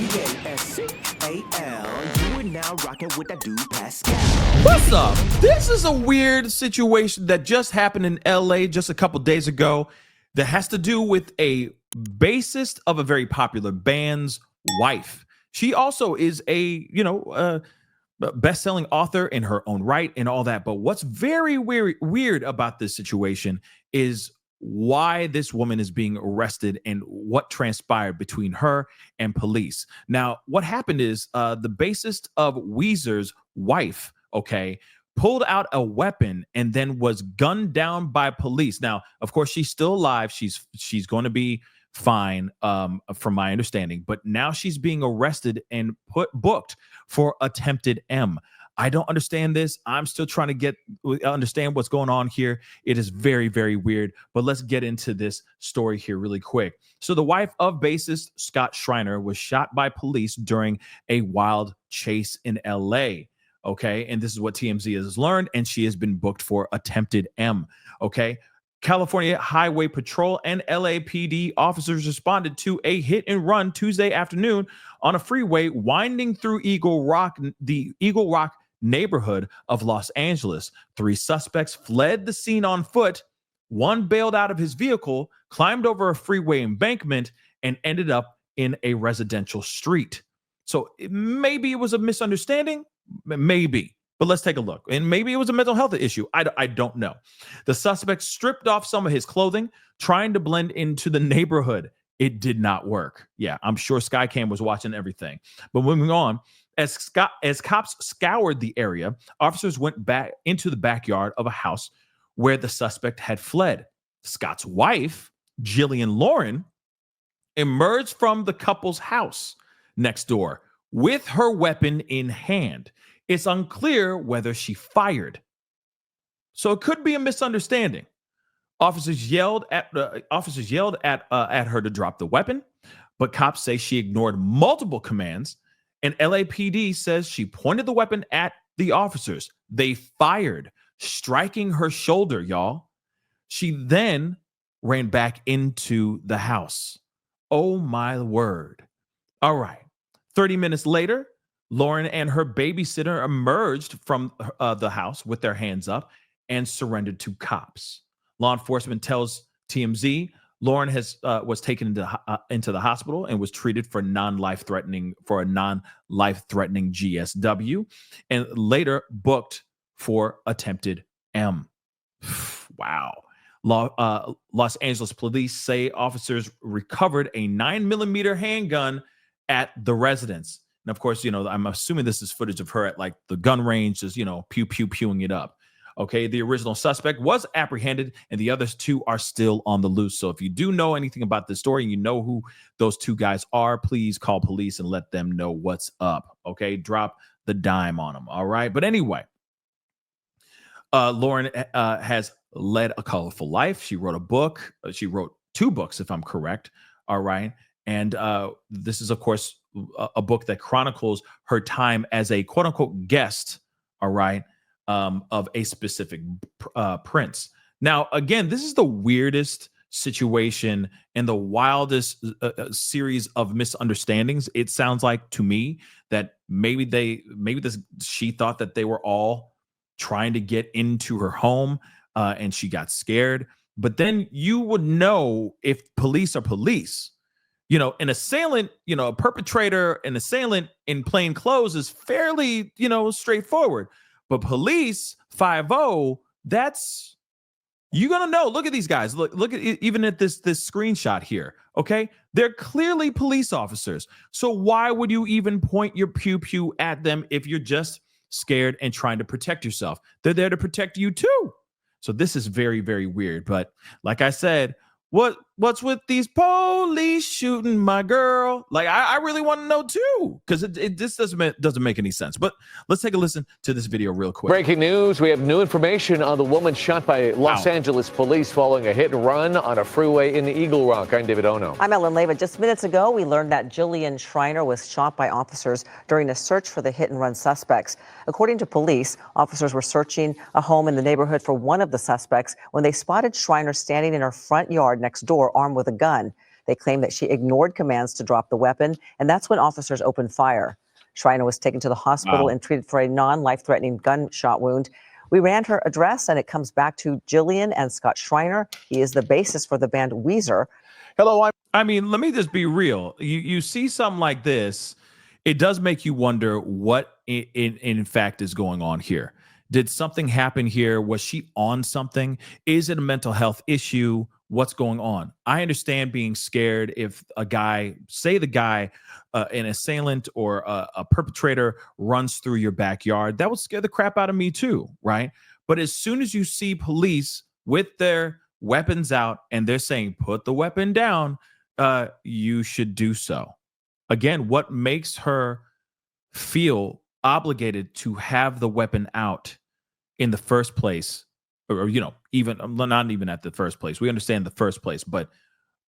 thepascal. You are now rocking with that dude Pascal. What's up? This is a weird situation that just happened in LA just a couple days ago that has to do with a bassist of a very popular band's wife. She also is a, best-selling author in her own right and all that. But what's very weird about this situation is why this woman is being arrested and what transpired between her and police. Now, what happened is the bassist of Weezer's wife, pulled out a weapon and then was gunned down by police. Now, of course, she's still alive. She's going to be fine, from my understanding. But now she's being arrested and booked for attempted M. I don't understand this. I'm still trying to understand what's going on here. It is very, very weird. But let's get into this story here really quick. So the wife of bassist Scott Schreiner was shot by police during a wild chase in LA. And this is what TMZ has learned, and she has been booked for attempted M. California Highway Patrol and LAPD officers responded to a hit and run Tuesday afternoon on a freeway winding through the Eagle Rock neighborhood of Los Angeles. 3 suspects fled the scene on foot. One bailed out of his vehicle, climbed over a freeway embankment, and ended up in a residential street. So maybe it was a misunderstanding. Maybe, but let's take a look. And maybe it was a mental health issue. I don't know. The suspect stripped off some of his clothing, trying to blend into the neighborhood. It did not work. Yeah, I'm sure Skycam was watching everything. But moving on, as cops scoured the area, officers went back into the backyard of a house where the suspect had fled. Scott's wife, Jillian Lauren, emerged from the couple's house next door with her weapon in hand. It's unclear whether she fired. So it could be a misunderstanding. Officers yelled at her to drop the weapon, but cops say she ignored multiple commands, and LAPD says she pointed the weapon at the officers. They fired, striking her shoulder, y'all. She then ran back into the house. Oh my word. All right. 30 minutes later, Lauren and her babysitter emerged from the house with their hands up and surrendered to cops. Law enforcement tells TMZ Lauren was taken into the hospital and was treated for a non-life-threatening GSW, and later booked for attempted M. Wow. Los Angeles police say officers recovered a 9mm handgun at the residence. And of course, I'm assuming this is footage of her at like the gun range, just, pewing it up. The original suspect was apprehended and the others 2 are still on the loose. So if you do know anything about this story and you know who those 2 guys are, please call police and let them know what's up. Drop the dime on them. All right. But anyway, Lauren has led a colorful life. She wrote a book. She wrote 2 books, if I'm correct. All right. And this is, of course, a book that chronicles her time as a quote unquote guest, all right, of a specific prince. Now, again, this is the weirdest situation and the wildest series of misunderstandings. It sounds like to me that she thought that they were all trying to get into her home and she got scared. But then you would know if police are police. An assailant, a perpetrator, an assailant in plain clothes is fairly, straightforward. But police, 5-0, that's, you're going to know. Look at these guys. Look at even at this screenshot here. They're clearly police officers. So why would you even point your pew at them if you're just scared and trying to protect yourself? They're there to protect you too. So this is very, very weird. But like I said, what's with these police shooting my girl? Like, I really want to know too, because this doesn't make any sense. But let's take a listen to this video real quick. Breaking news: we have new information on the woman shot by Los Angeles police following a hit and run on a freeway in Eagle Rock. I'm David Ono. I'm Ellen Leva. Just minutes ago, we learned that Jillian Schreiner was shot by officers during a search for the hit and run suspects. According to police, officers were searching a home in the neighborhood for one of the suspects when they spotted Schreiner standing in her front yard next door, armed with a gun. They claim that she ignored commands to drop the weapon, and that's when officers opened fire. Schreiner was taken to the hospital and treated for a non-life-threatening gunshot wound. We ran her address, and it comes back to Jillian and Scott Schreiner. He is the bassist for the band Weezer. Hello, I mean, let me just be real. You see something like this, it does make you wonder what in fact is going on here. Did something happen here? Was she on something? Is it a mental health issue? What's going on? I understand being scared if a guy, say the guy, an assailant or a perpetrator runs through your backyard. That would scare the crap out of me too, right? But as soon as you see police with their weapons out and they're saying, put the weapon down, you should do so. Again, what makes her feel obligated to have the weapon out in the first place, or even not even at the first place. We understand the first place, but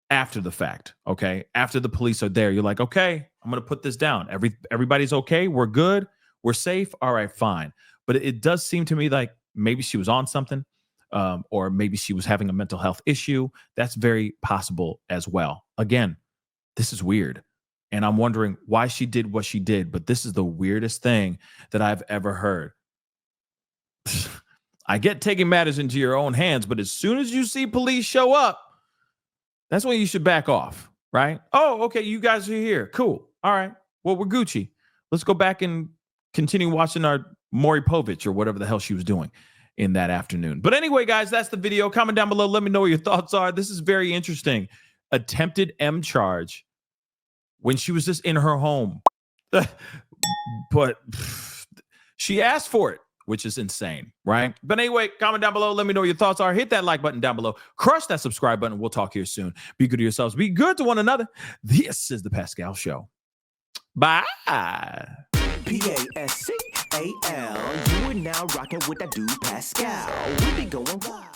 after the fact, okay? After the police are there, you're like, okay, I'm going to put this down. Everybody's okay. We're good. We're safe. All right, fine. But it does seem to me like maybe she was on something, or maybe she was having a mental health issue. That's very possible as well. Again, this is weird. And I'm wondering why she did what she did, but this is the weirdest thing that I've ever heard. I get taking matters into your own hands, but as soon as you see police show up, that's when you should back off, right? Oh, okay, you guys are here. Cool. All right. Well, we're Gucci. Let's go back and continue watching our Maury Povich or whatever the hell she was doing in that afternoon. But anyway, guys, that's the video. Comment down below. Let me know what your thoughts are. This is very interesting. Attempted M charge when she was just in her home. But she asked for it, which is insane, right? But anyway, comment down below. Let me know what your thoughts are. Hit that like button down below. Crush that subscribe button. We'll talk here soon. Be good to yourselves. Be good to one another. This is The Pascal Show. Bye. Pascal. You are now rocking with that dude Pascal. We be going wild.